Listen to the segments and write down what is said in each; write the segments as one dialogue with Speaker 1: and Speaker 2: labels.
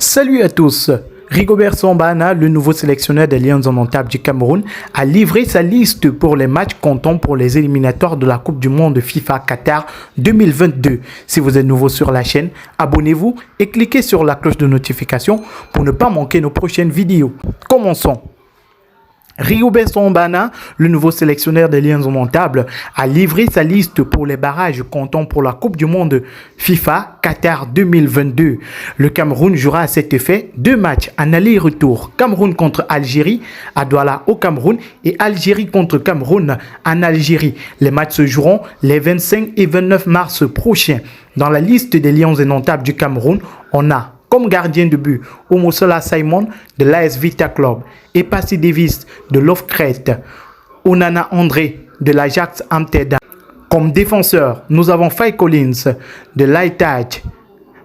Speaker 1: Salut à tous. Rigobert Sambana, le nouveau sélectionneur des Lions indomptables du Cameroun, a livré sa liste pour les matchs comptant pour les éliminatoires de la Coupe du Monde FIFA Qatar 2022. Si vous êtes nouveau sur la chaîne, abonnez-vous et cliquez sur la cloche de notification pour ne pas manquer nos prochaines vidéos. Commençons. Rigobert Sambana, le nouveau sélectionneur des Lions indomptables, a livré sa liste pour les barrages comptant pour la Coupe du Monde FIFA Qatar 2022. Le Cameroun jouera à cet effet 2 matchs en aller-retour. Cameroun contre Algérie à Douala au Cameroun et Algérie contre Cameroun en Algérie. Les matchs se joueront les 25 et 29 mars prochains. Dans la liste des Lions indomptables du Cameroun, on a comme gardien de but Omosola Simon de l'AS Vita Club, Epassi Davis de Lovecret, Onana André de l'Ajax Amsterdam. Comme défenseur, nous avons Faye Collins de l'Aitach,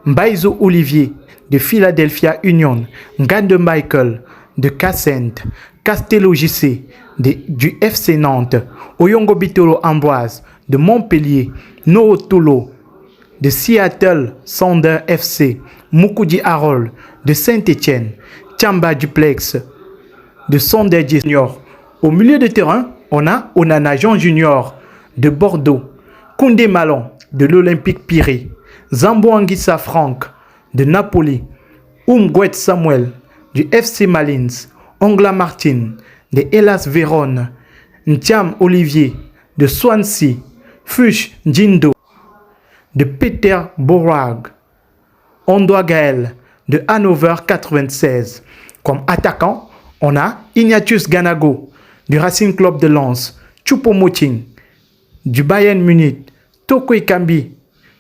Speaker 1: Mbaizo Olivier de Philadelphia Union, Ngande Michael de Cassent, Castello JC du FC Nantes, Oyongo Bitolo Ambroise de Montpellier, Noho Tolo de Seattle Sounders FC, Mukudi Harold de Saint-Etienne, Chamba Duplex de Sondheim Junior. Au milieu de terrain, on a Onana Jean Junior de Bordeaux, Koundé Malon de l'Olympique Pirée, Zambo Anguissa Franck de Napoli, Umgwet Samuel du FC Malines, Ongla Martin de Hellas Vérone, Ntiam Olivier de Swansea, Fuchs Jindo de Peter Borag, Ondoa Gaël de Hannover 96. Comme attaquant, on a Ignatius Ganago du Racing Club de Lens, Choupo-Moting du Bayern Munich, Toko Ekambi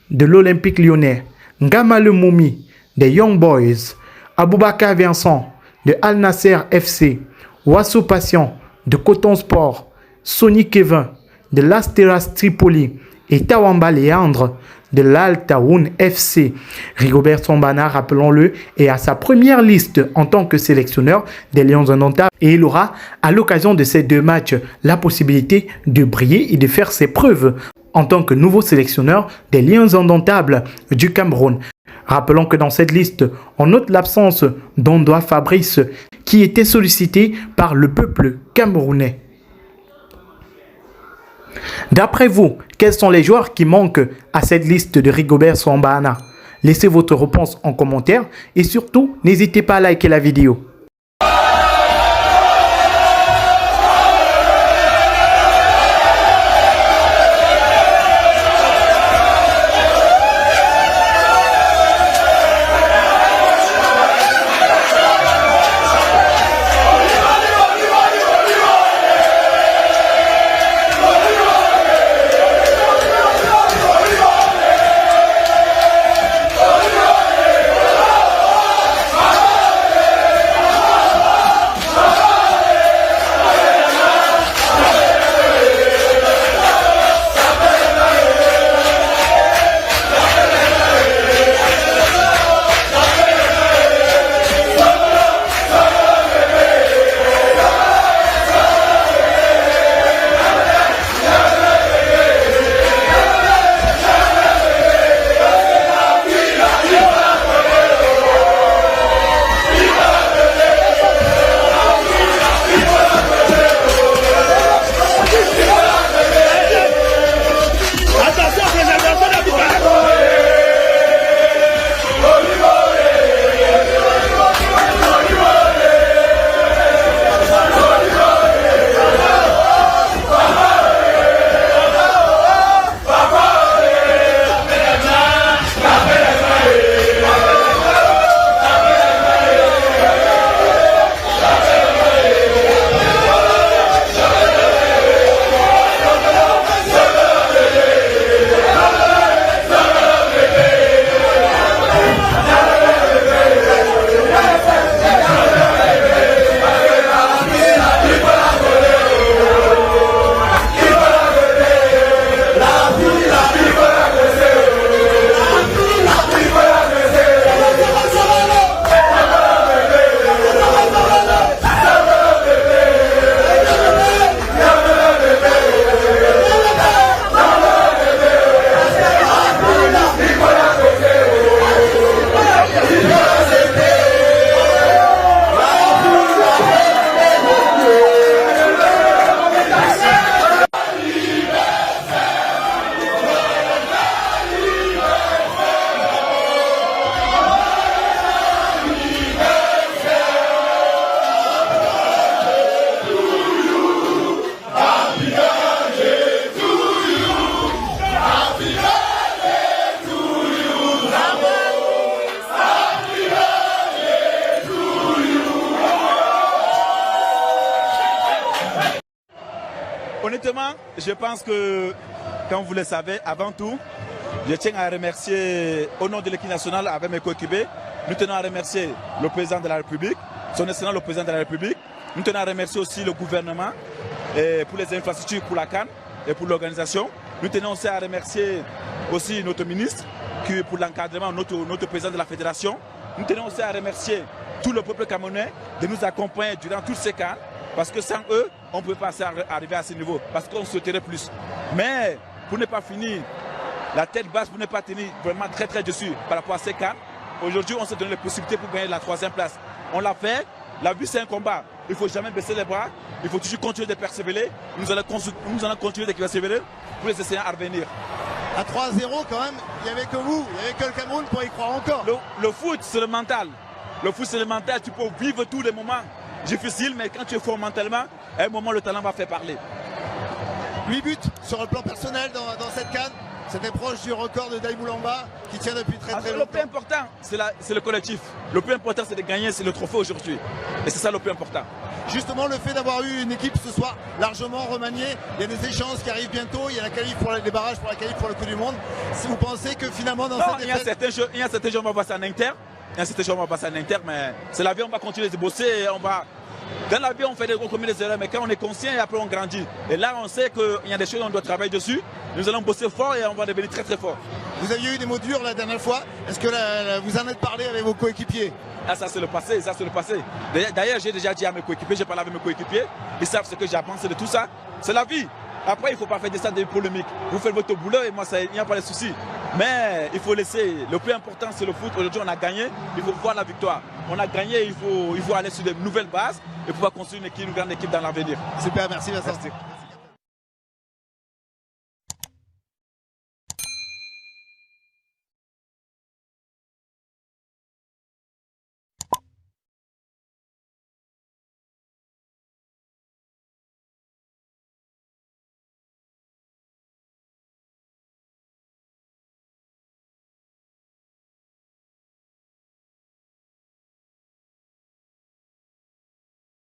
Speaker 1: de l'Olympique Lyonnais, Ngama Le Moumi des Young Boys, Aboubakar Vincent de Al Nasser FC, Wassou Passion de Coton Sport, Sonny Kevin de l'Asteras Tripoli et Tawamba Léandre de l'Al Taoun FC. Rigobert Sambana, rappelons-le, est à sa première liste en tant que sélectionneur des Lions indomptables et il aura, à l'occasion de ces 2 matchs, la possibilité de briller et de faire ses preuves en tant que nouveau sélectionneur des Lions indomptables du Cameroun. Rappelons que dans cette liste, on note l'absence d'Ondoa Fabrice qui était sollicité par le peuple camerounais. D'après vous, quels sont les joueurs qui manquent à cette liste de Rigobert Sambana? Laissez votre réponse en commentaire et surtout, n'hésitez pas à liker la vidéo.
Speaker 2: Vraiment, je pense que, comme vous le savez, avant tout, je tiens à remercier, au nom de l'équipe nationale, avec mes coéquipiers, nous tenons à remercier le président de la République, son excellence le président de la République. Nous tenons à remercier aussi le gouvernement pour les infrastructures, pour la CAN et pour l'organisation. Nous tenons aussi à remercier aussi notre ministre pour l'encadrement, notre président de la fédération. Nous tenons aussi à remercier tout le peuple camerounais de nous accompagner durant tous ces CAN, parce que sans eux, on ne peut pas arriver à ce niveau, parce qu'on souhaiterait plus. Mais pour ne pas finir la tête basse, pour ne pas tenir vraiment très dessus par rapport à ces CAN, aujourd'hui on s'est donné les possibilités pour gagner la 3e place. On l'a fait, la vie c'est un combat, il ne faut jamais baisser les bras, il faut toujours continuer de persévérer, nous allons continuer de persévérer pour les essayer à revenir.
Speaker 3: À 3-0 quand même, il n'y avait que vous, il n'y avait que le Cameroun pour y croire encore.
Speaker 2: Le foot c'est le mental, le foot c'est le mental, tu peux vivre tous les moments difficiles, mais quand tu es fort mentalement, à un moment le talent va faire parler.
Speaker 3: 8 buts sur le plan personnel dans cette CAN. C'était proche du record de Daï Moulamba qui tient depuis très longtemps.
Speaker 2: Le plus important, c'est le collectif. Le plus important, c'est de gagner, c'est le trophée aujourd'hui. Et c'est ça le plus important.
Speaker 3: Justement, le fait d'avoir eu une équipe ce soir largement remaniée, il y a des échéances qui arrivent bientôt, il y a la qualif pour les barrages pour la qualif pour le Coupe du Monde. Si vous pensez que finalement dans cette défaite...
Speaker 2: Il y a certains jours, on va passer en inter. Mais c'est la vie, on va continuer de bosser. Dans la vie, on fait on commet des erreurs, mais quand on est conscient, et après on grandit. Et là, on sait qu'il y a des choses, on doit travailler dessus. Nous allons bosser fort et on va devenir très fort.
Speaker 3: Vous aviez eu des mots durs la dernière fois. Est-ce que vous en êtes parlé avec vos coéquipiers?
Speaker 2: Ça c'est le passé, D'ailleurs, j'ai déjà dit à mes coéquipiers, j'ai parlé avec mes coéquipiers. Ils savent ce que j'ai pensé de tout ça. C'est la vie. Après, il ne faut pas faire de ça des polémiques. Vous faites votre boulot et moi, il n'y a pas de souci. Mais il faut laisser. Le plus important, c'est le foot. Aujourd'hui, on a gagné. Il faut voir la victoire. On a gagné, il faut aller sur de nouvelles bases et pouvoir construire une grande équipe dans l'avenir.
Speaker 3: Super, merci Vincent.
Speaker 2: Merci.